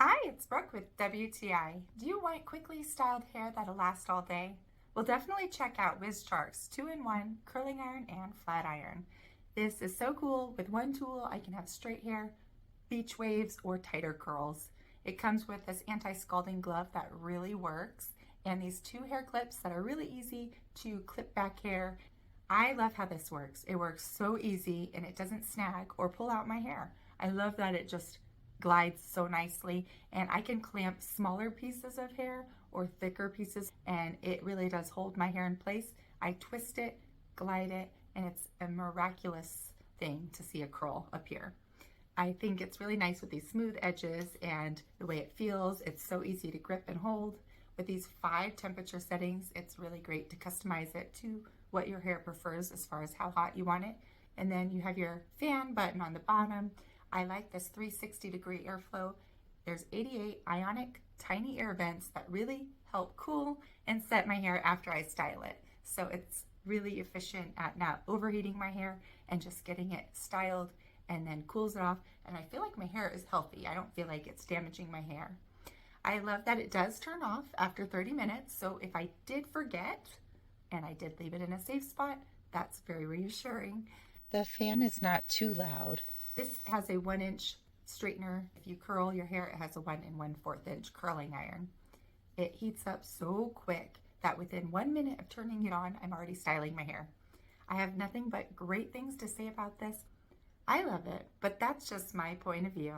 Hi, it's Brooke with WTI. Do you want quickly styled hair that'll last all day? Well, definitely check out Wizchark's 2-in-1 curling iron and flat iron. This is so cool. With one tool, I can have straight hair, beach waves, or tighter curls. It comes with this anti-scalding glove that really works, and these 2 hair clips that are really easy to clip back hair. I love how this works. It works so easy and it doesn't snag or pull out my hair. I love that it just glides so nicely, and I can clamp smaller pieces of hair or thicker pieces, and it really does hold my hair in place. I twist it, glide it, and it's a miraculous thing to see a curl appear. I think it's really nice with these smooth edges and the way it feels. It's so easy to grip and hold. With these 5 temperature settings, it's really great to customize it to what your hair prefers as far as how hot you want it. And then you have your fan button on the bottom. I like this 360-degree airflow. There's 88 Ionic tiny air vents that really help cool and set my hair after I style it. So it's really efficient at not overheating my hair and just getting it styled, and then cools it off. And I feel like my hair is healthy. I don't feel like it's damaging my hair. I love that it does turn off after 30 minutes. So if I did forget, and I did leave it in a safe spot, that's very reassuring. The fan is not too loud. This has a 1-inch straightener. If you curl your hair, it has a 1 1/4 inch curling iron. It heats up so quick that within 1 minute of turning it on, I'm already styling my hair. I have nothing but great things to say about this. I love it, but that's just my point of view.